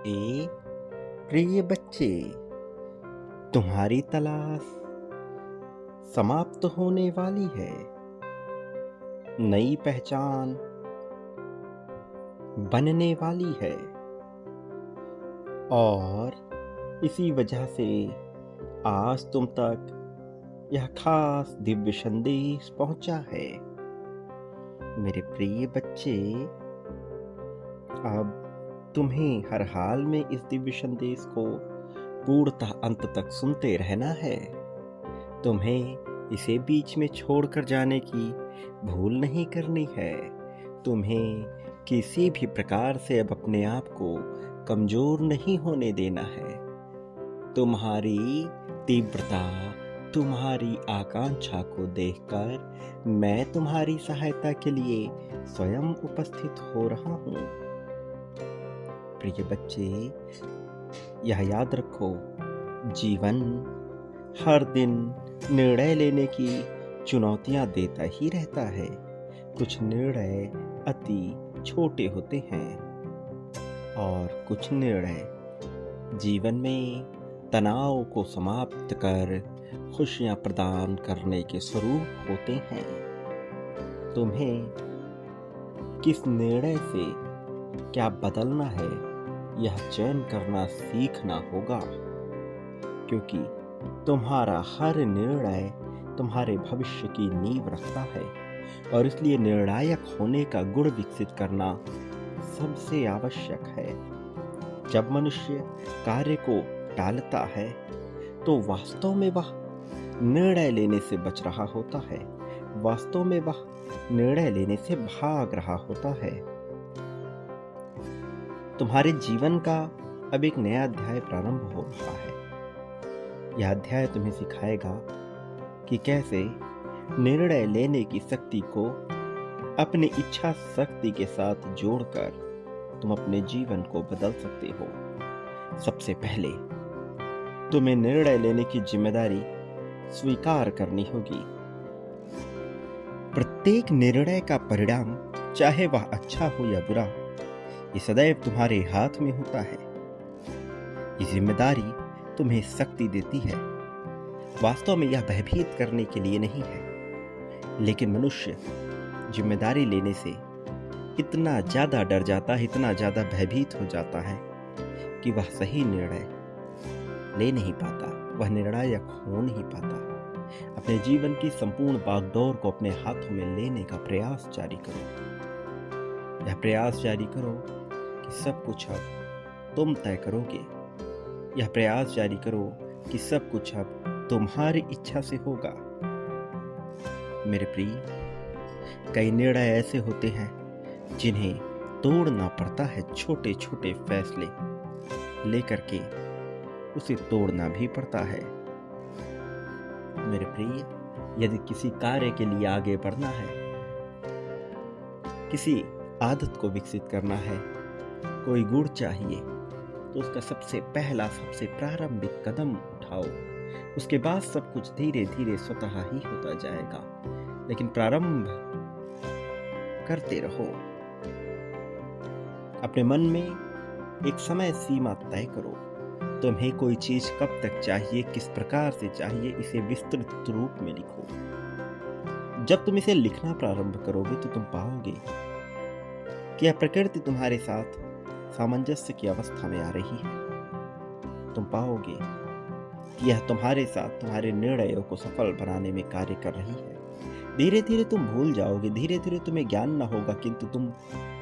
ए प्रिय बच्चे, तुम्हारी तलाश समाप्त होने वाली है। नई पहचान बनने वाली है और इसी वजह से आज तुम तक यह खास दिव्य संदेश पहुंचा है। मेरे प्रिय बच्चे, अब तुम्हें हर हाल में इस दिव्य संदेश को पूर्णतः अंत तक सुनते रहना है। तुम्हें इसे बीच में छोड़कर जाने की भूल नहीं करनी है। तुम्हें किसी भी प्रकार से अब अपने आप को कमजोर नहीं होने देना है। तुम्हारी तीव्रता, तुम्हारी आकांक्षा को देखकर मैं तुम्हारी सहायता के लिए स्वयं उपस्थित हो रहा हूँ। प्रिय बच्चे, यह याद रखो, जीवन हर दिन निर्णय लेने की चुनौतियां देता ही रहता है। कुछ निर्णय अति छोटे होते हैं और कुछ निर्णय जीवन में तनाव को समाप्त कर खुशियां प्रदान करने के स्वरूप होते हैं। तुम्हें किस निर्णय से क्या बदलना है, यह चयन करना सीखना होगा, क्योंकि तुम्हारा हर निर्णय तुम्हारे भविष्य की नींव रखता है और इसलिए निर्णायक होने का गुण विकसित करना सबसे आवश्यक है। जब मनुष्य कार्य को टालता है तो वास्तव में वह निर्णय लेने से बच रहा होता है, वास्तव में वह निर्णय लेने से भाग रहा होता है। तुम्हारे जीवन का अब एक नया अध्याय प्रारंभ हो रहा है। यह अध्याय तुम्हें सिखाएगा कि कैसे निर्णय लेने की शक्ति को अपनी इच्छा शक्ति के साथ जोड़कर तुम अपने जीवन को बदल सकते हो। सबसे पहले तुम्हें निर्णय लेने की जिम्मेदारी स्वीकार करनी होगी। प्रत्येक निर्णय का परिणाम, चाहे वह अच्छा हो या बुरा, ये सदैव तुम्हारे हाथ में होता है। ये जिम्मेदारी तुम्हें शक्ति देती है। वास्तव में यह भयभीत करने के लिए नहीं है, लेकिन मनुष्य जिम्मेदारी लेने से इतना ज्यादा डर जाता है, इतना ज्यादा भयभीत हो जाता है कि वह सही निर्णय ले नहीं पाता, वह निर्णायक हो नहीं पाता। अपने जीवन की संपूर्ण बागडोर को अपने हाथों में लेने का प्रयास जारी करो। यह प्रयास जारी करो कि सब कुछ अब तुम तय करोगे। यह प्रयास जारी करो कि सब कुछ अब तुम्हारी इच्छा से होगा। मेरे प्रिय, कई निर्णय ऐसे होते हैं जिन्हें तोड़ना पड़ता है। छोटे छोटे फैसले लेकर के उसे तोड़ना भी पड़ता है। मेरे प्रिय, यदि किसी कार्य के लिए आगे बढ़ना है, किसी आदत को विकसित करना है, कोई गुण चाहिए, तो उसका सबसे पहला, सबसे प्रारंभिक कदम उठाओ। उसके बाद सब कुछ धीरे धीरे स्वतः ही होता जाएगा। लेकिन प्रारंभ करते रहो। अपने मन में एक समय सीमा तय करो। तुम्हें कोई चीज कब तक चाहिए, किस प्रकार से चाहिए, इसे विस्तृत रूप में लिखो। जब तुम इसे लिखना प्रारंभ करोगे तो तुम पाओगे कि यह प्रकृति तुम्हारे साथ सामंजस्य की अवस्था में आ रही है। तुम पाओगे कि यह तुम्हारे साथ तुम्हारे निर्णयों को सफल बनाने में कार्य कर रही है। धीरे धीरे तुम भूल जाओगे, धीरे धीरे तुम्हें ज्ञान न होगा, किंतु तुम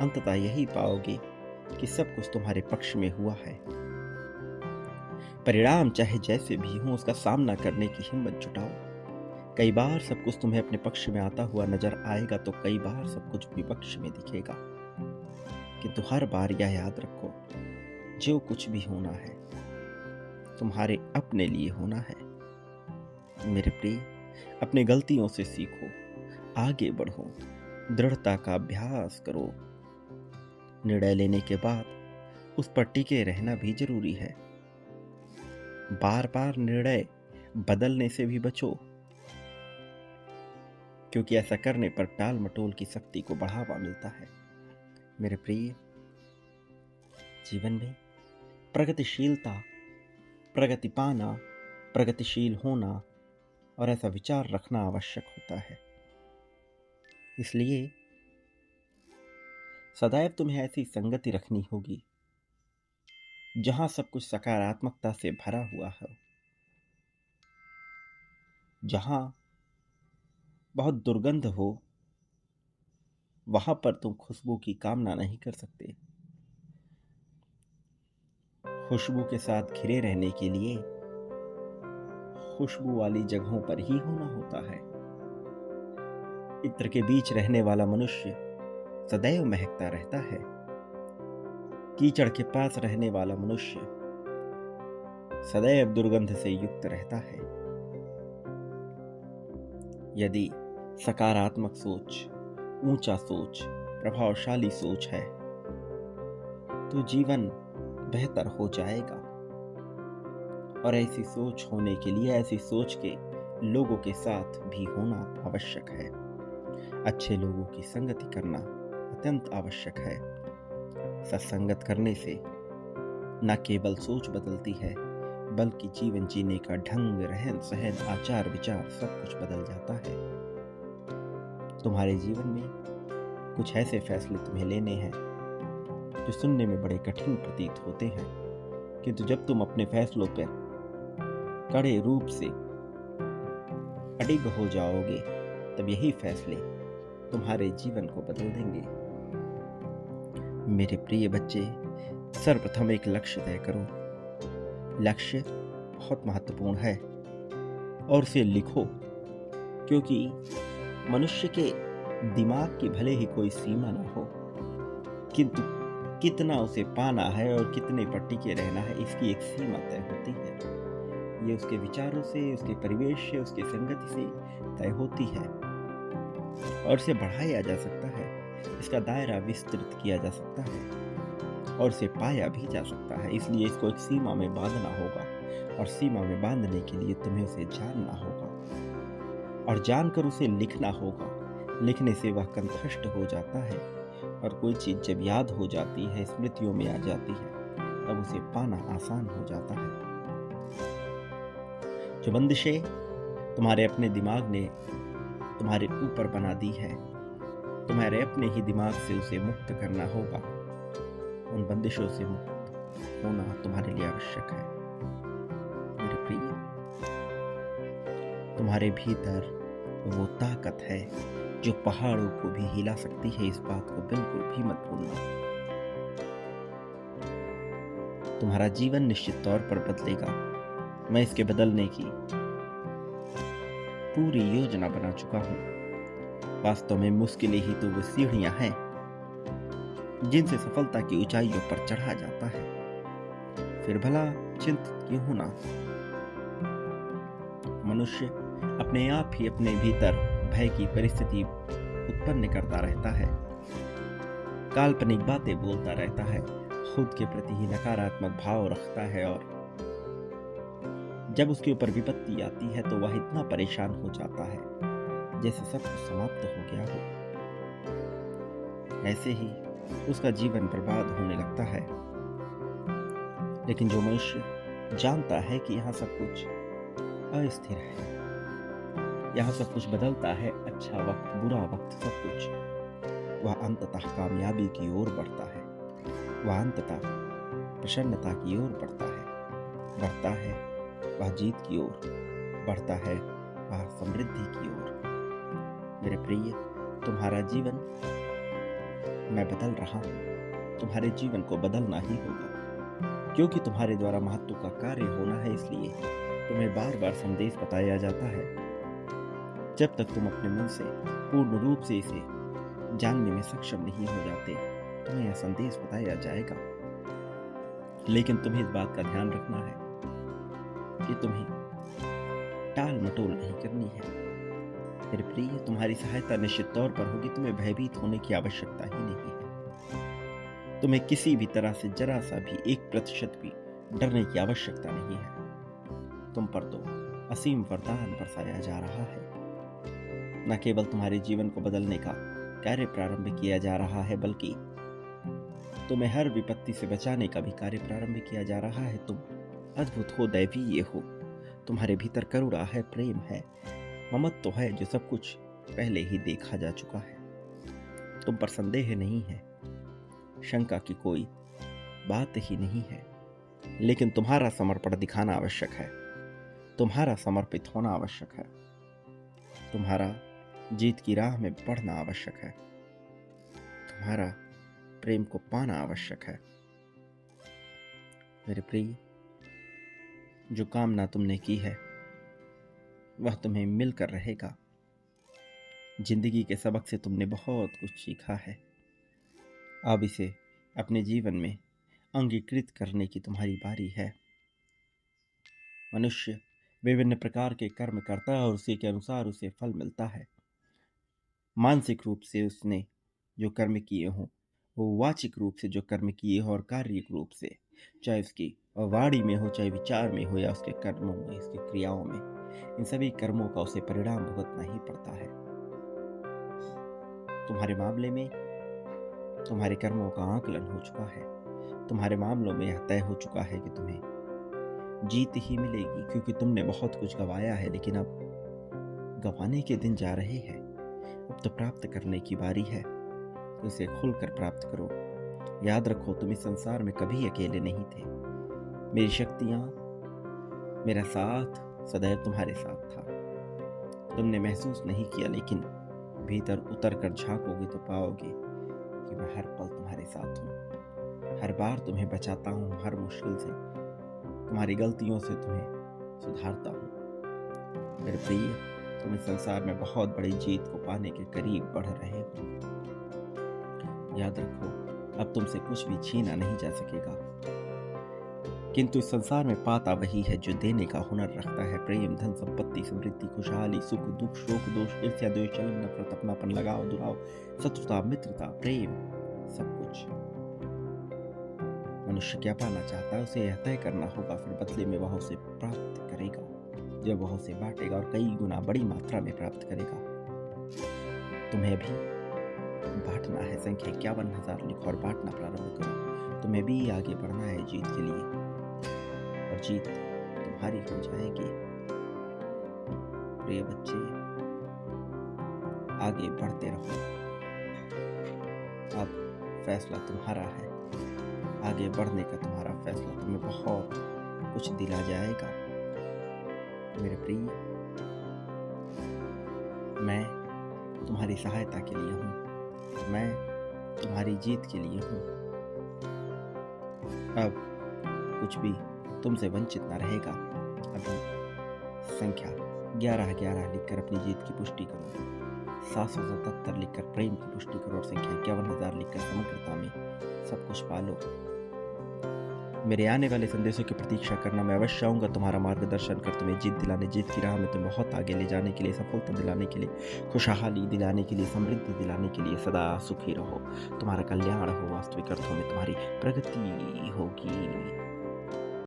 अंततः यही पाओगे कि सब कुछ तुम्हारे पक्ष में हुआ है। परिणाम चाहे जैसे भी हो, उसका सामना करने की हिम्मत जुटाओ। कई बार सब कुछ तुम्हें अपने पक्ष में आता हुआ नजर आएगा, तो कई बार सब कुछ विपक्ष में दिखेगा, किंतु हर बार यह याद रखो, जो कुछ भी होना है तुम्हारे अपने लिए होना है। मेरे प्रिय, अपने गलतियों से सीखो, आगे बढ़ो, दृढ़ता का अभ्यास करो। निर्णय लेने के बाद उस पर टिके रहना भी जरूरी है। बार बार निर्णय बदलने से भी बचो, क्योंकि ऐसा करने पर टाल मटोल की शक्ति को बढ़ावा मिलता है। मेरे प्रिय, जीवन में प्रगतिशीलता, प्रगति पाना, प्रगतिशील होना और ऐसा विचार रखना आवश्यक होता है। इसलिए सदैव तुम्हें ऐसी संगति रखनी होगी जहां सब कुछ सकारात्मकता से भरा हुआ हो, जहां बहुत दुर्गंध हो वहां पर तुम खुशबू की कामना नहीं कर सकते। खुशबू के साथ घिरे रहने के लिए खुशबू वाली जगहों पर ही होना होता है। इत्र के बीच रहने वाला मनुष्य सदैव महकता रहता है। कीचड़ के पास रहने वाला मनुष्य सदैव दुर्गंध से युक्त रहता है। यदि सकारात्मक सोच, ऊंचा सोच, प्रभावशाली सोच है तो जीवन बेहतर हो जाएगा। और ऐसी सोच होने के लिए ऐसी सोच के लोगों के साथ भी होना आवश्यक है। अच्छे लोगों की संगति करना अत्यंत आवश्यक है। सत्संगत करने से न केवल सोच बदलती है बल्कि जीवन जीने का ढंग, रहन सहन, आचार विचार सब कुछ बदल जाता है। तुम्हारे जीवन में कुछ ऐसे फैसले तुम्हें लेने हैं जो सुनने में बड़े कठिन प्रतीत होते हैं, किंतु जब तुम अपने फैसलों पर कड़े रूप से अडिग हो जाओगे तब यही फैसले तुम्हारे जीवन को बदल देंगे। मेरे प्रिय बच्चे, सर्वप्रथम एक लक्ष्य तय करो। लक्ष्य बहुत महत्वपूर्ण है और उसे लिखो, क्योंकि मनुष्य के दिमाग की भले ही कोई सीमा ना हो, किंतु कितना उसे पाना है और कितने पर टिके रहना है इसकी एक सीमा तय होती है। ये उसके विचारों से, उसके परिवेश से, उसकी संगति से तय होती है और इसे बढ़ाया जा सकता है, इसका दायरा विस्तृत किया जा सकता है और इसे पाया भी जा सकता है। इसलिए इसको एक सीमा में बांधना होगा और सीमा में बांधने के लिए तुम्हें उसे जानना होगा और जानकर उसे लिखना होगा। लिखने से वह कंठस्थ हो जाता है और कोई चीज जब याद हो जाती है, स्मृतियों में आ जाती है, तब उसे पाना आसान हो जाता है। जो बंदिशें तुम्हारे अपने दिमाग ने तुम्हारे ऊपर बना दी है, तुम्हारे अपने ही दिमाग से उसे मुक्त करना होगा। उन बंदिशों से मुक्त होना तुम्हारे लिए आवश्यक है। मेरे प्रिय, तुम्हारे भीतर वो ताकत है जो पहाड़ों को भी हिला सकती है। इस बात को बिल्कुल भी मत भूलना। तुम्हारा जीवन निश्चित तौर पर बदलेगा। मैं इसके बदलने की पूरी योजना बना चुका हूं। वास्तव में मुश्किलें ही तो वो सीढ़ियां हैं जिनसे सफलता की ऊंचाइयों पर चढ़ा जाता है। फिर भला चिंतित क्यों होना? मनुष्य अपने आप ही अपने भीतर भय की परिस्थिति उत्पन्न करता रहता है, काल्पनिक बातें बोलता रहता है, खुद के प्रति ही नकारात्मक भाव रखता है और जब उसके ऊपर विपत्ति आती है तो वह इतना परेशान हो जाता है जैसे सब कुछ समाप्त हो गया हो। ऐसे ही उसका जीवन बर्बाद होने लगता है। लेकिन जो मनुष्य जानता है कि यहाँ सब कुछ अस्थिर है, यहाँ सब कुछ बदलता है, अच्छा वक्त, बुरा वक्त, सब कुछ, वह अंततः कामयाबी की ओर बढ़ता है। वह अंततः प्रसन्नता की ओर बढ़ता है, वह जीत की ओर बढ़ता है, वह समृद्धि की ओर। मेरे प्रिय, तुम्हारा जीवन मैं बदल रहा हूं। तुम्हारे जीवन को बदलना ही होगा, क्योंकि तुम्हारे द्वारा महत्व का कार्य होना है। इसलिए तुम्हें बार बार संदेश बताया जाता है। जब तक तुम अपने मन से पूर्ण रूप से इसे जानने में सक्षम नहीं हो जाते, तुम्हें यह संदेश बताया जाएगा। लेकिन तुम्हें इस बात का ध्यान रखना है कि तुम्हें टाल मटोल नहीं करनी है। मेरे प्रिय, तुम्हारी सहायता निश्चित तौर पर होगी। तुम्हें भयभीत होने की आवश्यकता ही नहीं है। तुम्हें किसी भी तरह से जरा सा भी 1% भी डरने की आवश्यकता नहीं है। तुम पर तो असीम वरदान बरसाया जा रहा है। न केवल तुम्हारे जीवन को बदलने का कार्य प्रारंभ किया जा रहा है, बल्कि तुम्हें हर विपत्ति से बचाने का भी कार्य प्रारंभ किया जा रहा है। तुम अद्भुत हो, दैवीय हो। तुम्हारे भीतर करुणा है, प्रेम है, ममत्व है, जो सब कुछ पहले ही देखा जा चुका है। तुम पर संदेह नहीं है, शंका की कोई बात ही नहीं है। लेकिन तुम्हारा समर्पण दिखाना आवश्यक है, तुम्हारा समर्पित होना आवश्यक है, तुम्हारा जीत की राह में बढ़ना आवश्यक है, तुम्हारा प्रेम को पाना आवश्यक है। मेरे प्रिय, जो कामना तुमने की है वह तुम्हें मिलकर रहेगा। जिंदगी के सबक से तुमने बहुत कुछ सीखा है। अब इसे अपने जीवन में अंगीकृत करने की तुम्हारी बारी है। मनुष्य विभिन्न प्रकार के कर्म करता है और उसी के अनुसार उसे फल मिलता है। मानसिक रूप से उसने जो कर्म किए हों, वो वाचिक रूप से जो कर्म किए हो, और कार्यिक रूप से, चाहे उसकी वाणी में हो, चाहे विचार में हो, या उसके कर्मों में, उसकी क्रियाओं में, इन सभी कर्मों का उसे परिणाम भुगतना ही पड़ता है। तुम्हारे मामले में तुम्हारे कर्मों का आकलन हो चुका है। तुम्हारे मामलों में यह तय हो चुका है कि तुम्हें जीत ही मिलेगी, क्योंकि तुमने बहुत कुछ गंवाया है। लेकिन अब गंवाने के दिन जा रहे हैं। अब तो प्राप्त करने की बारी है, तो इसे खुलकर प्राप्त करो। याद रखो, तुम इस संसार में कभी अकेले नहीं थे। मेरी शक्तियां, मेरा साथ सदैव तुम्हारे साथ था। तुमने महसूस नहीं किया, लेकिन भीतर उतर कर झांकोगे तो पाओगे कि मैं हर पल तुम्हारे साथ हूँ। हर बार तुम्हें बचाता हूँ, हर मुश्किल से, तुम्हारी गलतियों से तुम्हें सुधारता हूँ। मेरे प्रिय, तुम इस संसार में बहुत बड़ी जीत को पाने के करीब बढ़ रहे हो। याद रखो, अब तुमसे कुछ भी छीना नहीं जा सकेगा। किंतु इस संसार में पाता वही है जो देने का हुनर रखता है। प्रेम, धन, संपत्ति, समृद्धि, खुशहाली, सुख, दुख, शोक, दोष, ईर्ष्या, द्वेष, जलन, नफरत, अपनापन, लगाव, दुराव, शत्रुता, मित्रता, प्रेम, सब कुछ। मनुष्य क्या पाना चाहता है, उसे यह तय करना होगा, फिर बदले में वह उसे प्राप्त करेगा। जब वह उसे बांटेगा और कई गुना बड़ी मात्रा में प्राप्त करेगा। तुम्हें भी बांटना है। संख्या 51,000 लिखो और बांटना प्रारंभ करो। तुम्हें भी आगे बढ़ना है जीत के लिए, और जीत तुम्हारी हो जाएगी। प्रिय बच्चे, आगे बढ़ते रहो। अब फैसला तुम्हारा है। आगे बढ़ने का तुम्हारा फैसला तुम्हें बहुत कुछ दिला जाएगा। मेरे प्रिय, मैं तुम्हारी सहायता के लिए हूँ, मैं तुम्हारी जीत के लिए हूँ। अब कुछ भी तुमसे वंचित न रहेगा। अभी संख्या 1111 लिखकर अपनी जीत की पुष्टि करो, 777 लिखकर प्रेम की पुष्टि करो, और संख्या 51,000 लिखकर समग्रता में सब कुछ पालो। मेरे आने वाले संदेशों की प्रतीक्षा करना। मैं अवश्य आऊँगा तुम्हारा मार्गदर्शन कर, तुम्हें जीत दिलाने, जीत की राह में तुम्हें बहुत आगे ले जाने के लिए, सफलता दिलाने के लिए, खुशहाली दिलाने के लिए, समृद्धि दिलाने के लिए। सदा सुखी रहो, तुम्हारा कल्याण हो, वास्तविक अर्थों में तुम्हारी प्रगति होगी।